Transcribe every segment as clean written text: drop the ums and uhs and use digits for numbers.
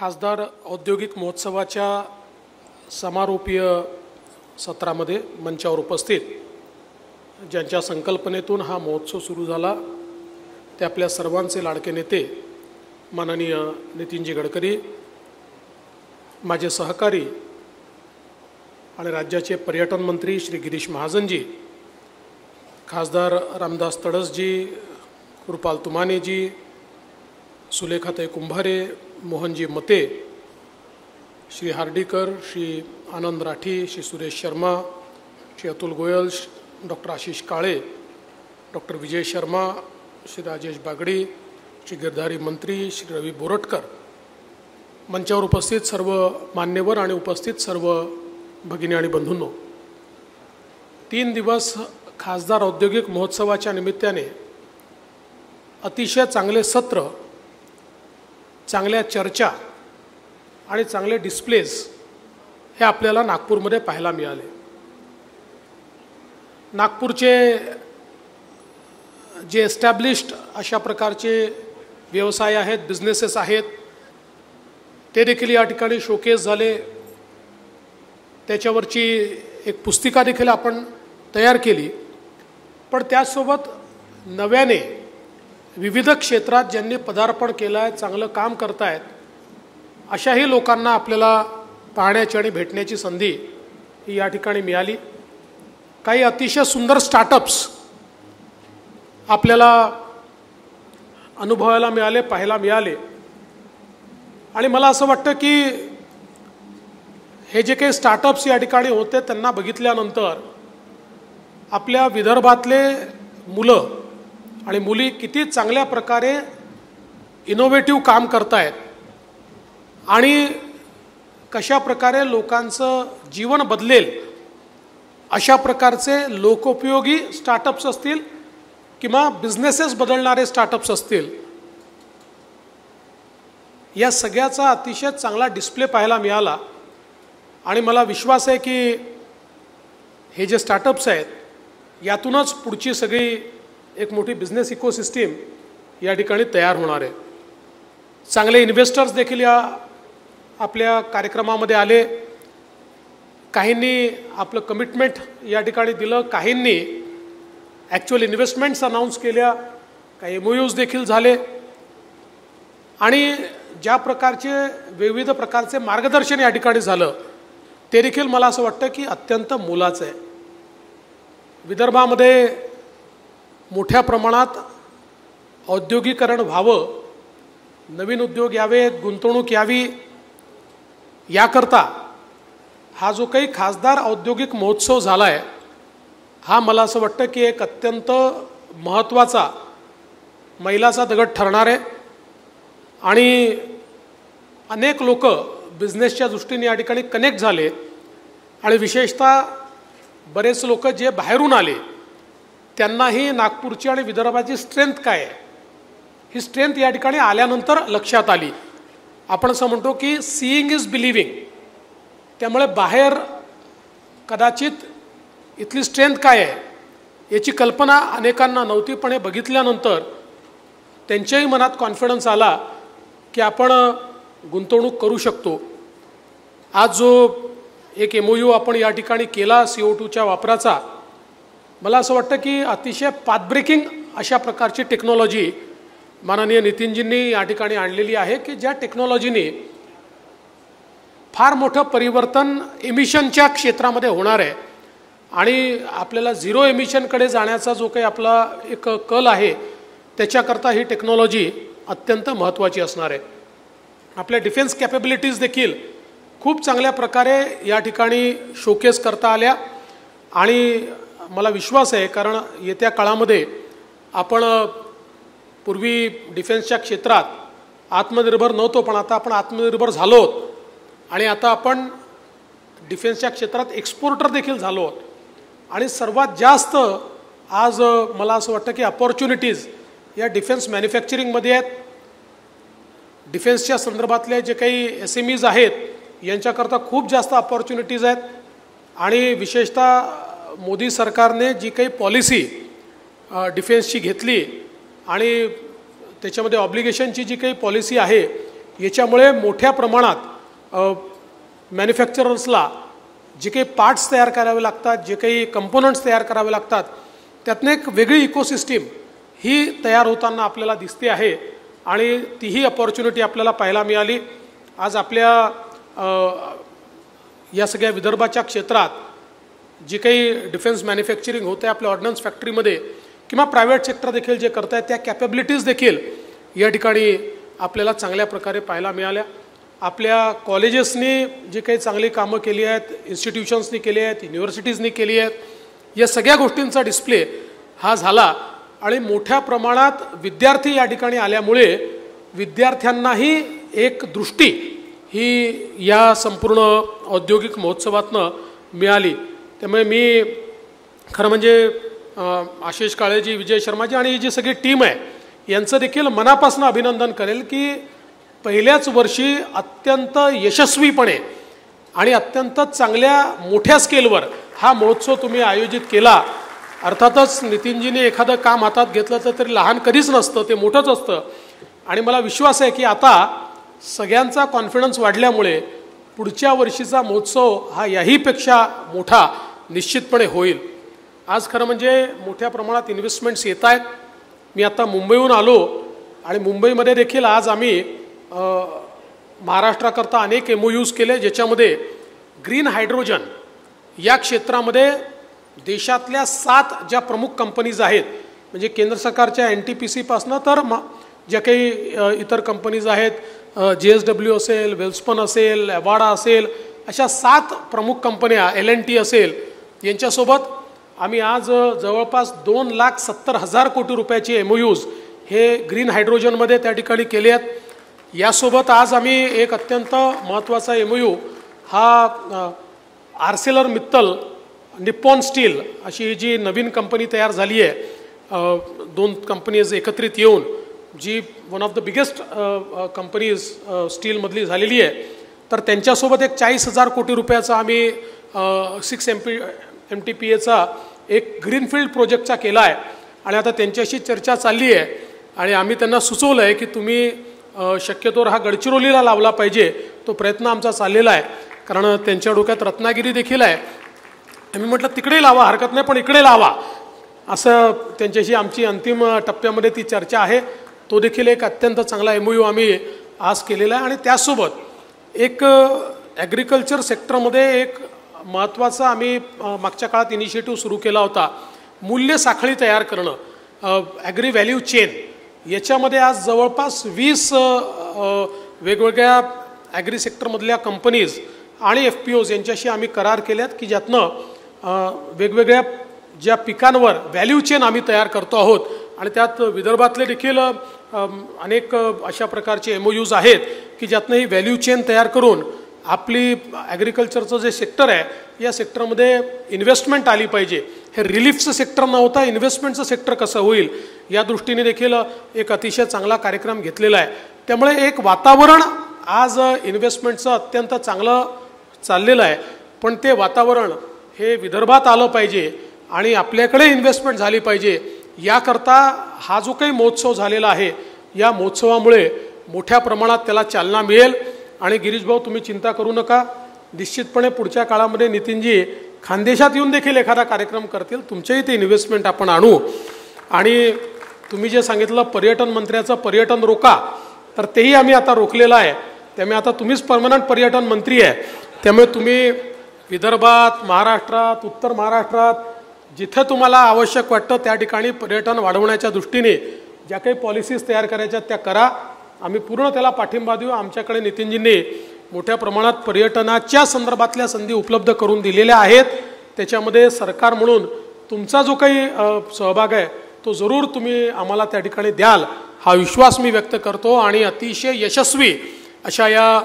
खासदार औद्योगिक महोत्सवाच्या समारोपीय सत्रामध्ये मंचावर उपस्थित ज्यांच्या संकल्पनेतून हा महोत्सव सुरू झाला ते आपल्या सर्वांचे लाडके नेते माननीय नितीनजी गडकरी, माझे सहकारी आणि राज्याचे पर्यटन मंत्री श्री गिरीश महाजनजी, खासदार रामदास तडसजी, कृपाल तुमानेजी, सुलेखाताई कुंभारे, मोहनजी मते, श्री हार्डीकर, श्री आनंद राठी, श्री सुरेश शर्मा, श्री अतुल गोयल, डॉक्टर आशीष काळे, डॉक्टर विजय शर्मा, श्री राजेश बागडी, श्री गिरधारी मंत्री, श्री रवी बोरटकर, मंचावर उपस्थित सर्व मान्यवर आणि उपस्थित सर्व भगिनी आणि बंधूंनो, 3 दिवस खासदार औद्योगिक महोत्सवाच्या निमित्ताने अतिशय चांगले सत्र, चांगल्या चर्चा आणि चांगले डिस्प्लेज हे आपल्याला नागपूरमध्ये पाहायला मिळाले। नागपूरचे जे एस्टॅब्लिश्ड अशा प्रकारचे व्यवसाय आहेत, बिझनेसेस आहेत, ते देखील या ठिकाणी शोकेस झाले। त्याच्यावरची एक पुस्तिका देखील आपण तयार केली, पण त्यासोबत नव्याने विविध क्षेत्रात ज्यांनी पदार्पण केलं आहे, चांगलं काम करतायत, अशाही लोकांना आपल्याला पाहण्याची आणि भेटण्याची संधी ही या ठिकाणी मिळाली। काही अतिशय सुंदर स्टार्टअप्स आपल्याला अनुभवायला मिळाले, पाहायला मिळाले। आणि मला असं वाटतं की हे जे काही स्टार्टअप्स या ठिकाणी होते त्यांना बघितल्यानंतर आपल्या विदर्भातले मुलं आणि मुली किती चांगल्या प्रकारे इनोव्हेटिव्ह काम करतायत आणि कशा प्रकारे लोकांचं जीवन बदलेल अशा प्रकारचे लोकोपयोगी स्टार्टअप्स असतील किंवा बिझनेसेस बदलणारे स्टार्टअप्स असतील, या सगळ्याचा अतिशय चांगला डिस्प्ले पाहायला मिळाला। आणि मला विश्वास आहे की हे जे स्टार्टअप्स आहेत यातूनच पुढची सगळी एक मोठी बिझनेस इकोसिस्टीम या ठिकाणी तयार होणार आहे। चांगले इन्व्हेस्टर्स देखील या आपल्या कार्यक्रमामध्ये आले। काहींनी आपलं कमिटमेंट या ठिकाणी दिलं, काहींनी ॲक्च्युअल इन्व्हेस्टमेंट्स अनाऊन्स केल्या, काही MOUs देखील झाले आणि ज्या प्रकारचे विविध प्रकारचे मार्गदर्शन या ठिकाणी झालं ते देखील मला असं वाटतं की अत्यंत मोलाचं आहे। विदर्भामध्ये मोठ्या प्रमाणात औद्योगिकरण व्हावं, नवीन उद्योग यावेत, गुंतवणूक यावी, याकरता हा जो काही खासदार औद्योगिक महोत्सव झाला आहे हा मला असं वाटतं की एक अत्यंत महत्त्वाचा मैलाचा दगड ठरणार आहे। आणि अनेक लोक बिझनेसच्या दृष्टीने या ठिकाणी कनेक्ट झाले आणि विशेषतः बरेच लोक जे बाहेरून आले त्यांनाही नागपूरची आणि विदर्भाची स्ट्रेंथ काय आहे ही स्ट्रेंथ या ठिकाणी आल्यानंतर लक्षात आली। आपण असं म्हणतो की सीइंग इज बिलिव्हिंग, त्यामुळे बाहेर कदाचित इथली स्ट्रेंथ काय आहे याची कल्पना अनेकांना नव्हती, पण हे बघितल्यानंतर त्यांच्याही मनात कॉन्फिडन्स आला की आपण गुंतवणूक करू शकतो। आज जो एक MOU आपण या ठिकाणी केला CO2च्या वापराचा, मला असं वाटतं की अतिशय पाथ ब्रेकिंग अशा प्रकारची टेक्नॉलॉजी माननीय नितीनजींनी या ठिकाणी आणलेली आहे की ज्या टेक्नॉलॉजीने फार मोठं परिवर्तन एमिशनच्या क्षेत्रामध्ये होणार आहे आणि आपल्याला झिरो एमिशनकडे जाण्याचा जो काही आपला एक कल आहे त्याच्याकरता ही टेक्नॉलॉजी अत्यंत महत्त्वाची असणार आहे। आपल्या डिफेन्स कॅपेबिलिटीज देखील खूप चांगल्या प्रकारे या ठिकाणी शोकेस करता आल्या आणि मला विश्वास आहे, कारण येत्या काळामध्ये आपण पूर्वी डिफेन्सच्या क्षेत्रात आत्मनिर्भर नव्हतो, पण आता आपण आत्मनिर्भर झालो आहोत आणि आता आपण डिफेन्सच्या क्षेत्रात एक्सपोर्टर देखील झालो आहोत। आणि सर्वात जास्त आज मला असं वाटतं की अपॉर्च्युनिटीज या डिफेन्स मॅन्युफॅक्चरिंगमध्ये आहेत। डिफेन्सच्या संदर्भातले जे काही SMEs आहेत यांच्याकरता खूप जास्त अपॉर्च्युनिटीज आहेत आणि विशेषतः मोदी सरकारने जी काही पॉलिसी डिफेन्सची घेतली आणि त्याच्यामध्ये ऑब्लिगेशनची जी काही पॉलिसी आहे याच्यामुळे मोठ्या प्रमाणात मॅन्युफॅक्चरर्सला जे काही पार्ट्स तयार करावे लागतात, जे काही कंपोनंट्स तयार करावे लागतात, त्यातनं एक वेगळी इकोसिस्टीम ही तयार होताना आपल्याला दिसते आहे आणि तीही अपॉर्च्युनिटी आपल्याला पाहायला मिळाली. आज आपल्या या सगळ्या विदर्भाच्या क्षेत्रात जी काही डिफेन्स मॅन्युफॅक्चरिंग होते आपल्या ऑर्डनन्स फॅक्टरीमध्ये किंवा प्रायव्हेट सेक्टर देखील जे करत आहेत त्या कॅपेबिलिटीज देखील या ठिकाणी आपल्याला चांगल्या प्रकारे पाहायला मिळाल्या. आपल्या कॉलेजेसनी जी काही चांगली कामं केली आहेत, इन्स्टिट्यूशन्सनी केली आहेत, युनिव्हर्सिटीजनी केली आहेत, या सगळ्या गोष्टींचा डिस्प्ले हा झाला आणि मोठ्या प्रमाणात विद्यार्थी या ठिकाणी आल्यामुळे विद्यार्थ्यांनाही एक दृष्टी ही या संपूर्ण औद्योगिक महोत्सवातनं मिळाली. त्यामुळे मी खरं म्हणजे आशिष काळेजी, विजय शर्माजी आणि ही जी सगळी टीम आहे यांचं देखील मनापासून अभिनंदन करेल की पहिल्याच वर्षी अत्यंत यशस्वीपणे आणि अत्यंत चांगल्या मोठ्या स्केलवर हा महोत्सव तुम्ही आयोजित केला. अर्थातच नितीनजीने एखादं काम हातात घेतलं तर तरी लहान कधीच नसतं, ते मोठंच असतं आणि मला विश्वास आहे की आता सगळ्यांचा कॉन्फिडन्स वाढल्यामुळे पुढच्या वर्षीचा महोत्सव हा याहीपेक्षा मोठा निश्चितपणे होईल. आज खरं म्हणजे मोठ्या प्रमाणात इन्व्हेस्टमेंट्स येत आहेत. मी आता मुंबईहून आलो आणि मुंबईमध्ये देखील आज आम्ही महाराष्ट्राकरता अनेक MOUs केले ज्याच्यामध्ये ग्रीन हायड्रोजन या क्षेत्रामध्ये देशातल्या 7 ज्या प्रमुख कंपनीज आहेत, म्हणजे केंद्र सरकारच्या NTPC पासनं तर ज्या काही इतर कंपनीज आहेत, JSW असेल, वेल्स्पन असेल, एवाडा असेल, अशा 7 प्रमुख कंपन्या, L&T असेल, यांच्यासोबत आम्ही आज जवळपास 2,70,000 कोटी रुपयाचे MOUs हे ग्रीन हायड्रोजनमध्ये त्या ठिकाणी केले आहेत. यासोबत आज आम्ही एक अत्यंत महत्त्वाचा MOU हा आर्सेलर मित्तल निप्पॉन स्टील अशी जी नवीन कंपनी तयार झाली आहे, 2 कंपनीज एकत्रित येऊन जी one of the biggest companies स्टीलमधली झालेली आहे, तर त्यांच्यासोबत एक 40,000 कोटी रुपयाचा आम्ही 6 MTPAचा एक ग्रीनफील्ड प्रोजेक्टचा केला आहे आणि आता त्यांच्याशी चर्चा चालली आहे आणि आम्ही त्यांना सुचवलं आहे की तुम्ही शक्यतोवर हा गडचिरोलीला लावला पाहिजे. तो प्रयत्न आमचा चाललेला आहे कारण त्यांच्या डोक्यात रत्नागिरी देखील आहे. आम्ही म्हटलं तिकडे लावा, हरकत नाही, पण इकडे लावा, असं त्यांच्याशी आमची अंतिम टप्प्यामध्ये ती चर्चा आहे. तो देखील एक अत्यंत चांगला MOU आम्ही आज केलेला आहे आणि त्यासोबत एक ॲग्रिकल्चर सेक्टरमध्ये एक महत्त्वाचा आम्ही मागच्या काळात इनिशिएटिव्ह सुरू केला होता, मूल्य साखळी तयार करणं, ॲग्री व्हॅल्यू चेन. याच्यामध्ये आज जवळपास 20 वेगवेगळ्या ॲग्री सेक्टरमधल्या कंपनीज आणि FPOs यांच्याशी आम्ही करार केल्यात की ज्यातनं वेगवेगळ्या ज्या पिकांवर व्हॅल्यू चेन आम्ही तयार करतो आहोत आणि त्यात विदर्भातले देखील अनेक अशा प्रकारचे MOUs आहेत की ज्यातनं ही व्हॅल्यू चेन तयार करून आपली ॲग्रिकल्चरचं जे सेक्टर आहे या सेक्टरमध्ये इन्व्हेस्टमेंट आली पाहिजे. हे रिलीफचं सेक्टर नव्हता, इन्व्हेस्टमेंटचं सेक्टर कसं होईल या दृष्टीने देखील एक अतिशय चांगला कार्यक्रम घेतलेला आहे. त्यामुळे एक वातावरण आज इन्व्हेस्टमेंटचं अत्यंत चांगलं चाललेलं आहे, पण ते वातावरण हे विदर्भात आलं पाहिजे आणि आपल्याकडे इन्व्हेस्टमेंट झाली पाहिजे. याकरता हा जो काही महोत्सव झालेला आहे या महोत्सवामुळे मोठ्या प्रमाणात त्याला चालना मिळेल. आणि गिरीश भाऊ, तुम्ही चिंता करू नका, निश्चितपणे पुढच्या काळामध्ये नितीनजी खानदेशात येऊन देखील एखादा कार्यक्रम करतील, तुमच्याही ते इन्व्हेस्टमेंट आपण आणू. आणि तुम्ही जे सांगितलं पर्यटन मंत्र्याचं पर्यटन रोका, तर तेही आम्ही आता रोखलेलं आहे. त्यामुळे आता तुम्हीच परमनंट पर्यटन मंत्री आहे, त्यामुळे तुम्ही विदर्भात, महाराष्ट्रात, उत्तर महाराष्ट्रात जिथे तुम्हाला आवश्यक वाटतं त्या ठिकाणी पर्यटन वाढवण्याच्या दृष्टीने ज्या काही पॉलिसीज तयार करायच्या त्या करा. आम्ही पूर्ण त्याला पाठिंबा देऊ. आमच्याकडे नितीनजींनी मोठ्या प्रमाणात पर्यटनाच्या संदर्भातल्या संधी उपलब्ध करून दिलेल्या आहेत. त्याच्यामध्ये सरकार म्हणून तुमचा जो काही सहभाग आहे तो जरूर तुम्ही आम्हाला त्या ठिकाणी द्याल हा विश्वास मी व्यक्त करतो. आणि अतिशय यशस्वी अशा या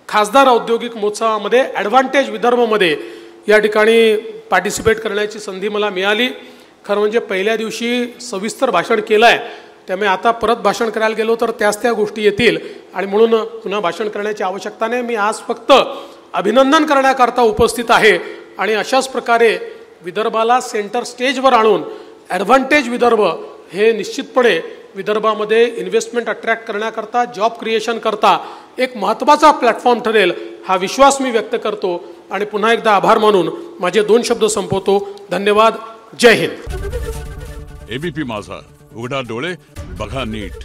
खासदार औद्योगिक महोत्सवामध्ये ॲडव्हान्टेज विदर्भमध्ये या ठिकाणी पार्टिसिपेट करण्याची संधी मला मिळाली. खरं म्हणजे पहिल्या दिवशी सविस्तर भाषण केलं आहे, त्यामुळे आता परत भाषण करायला गेलो तर त्या गोष्टी येतील आणि म्हणून पुन्हा भाषण करण्याची आवश्यकता नाही. मी आज फक्त अभिनंदन करण्याकरता उपस्थित आहे आणि अशाच प्रकारे विदर्भाला सेंटर स्टेजवर आणून ॲडव्हान्टेज विदर्भ हे निश्चितपणे विदर्भामध्ये इन्व्हेस्टमेंट अट्रॅक्ट करण्याकरता, जॉब क्रिएशन करता एक महत्त्वाचा प्लॅटफॉर्म ठरेल हा विश्वास मी व्यक्त करतो आणि पुन्हा एकदा आभार मानून माझे 2 शब्द संपवतो. धन्यवाद. जय हिंद. एबीपी माझा, उघडा डोळे बघा नीट.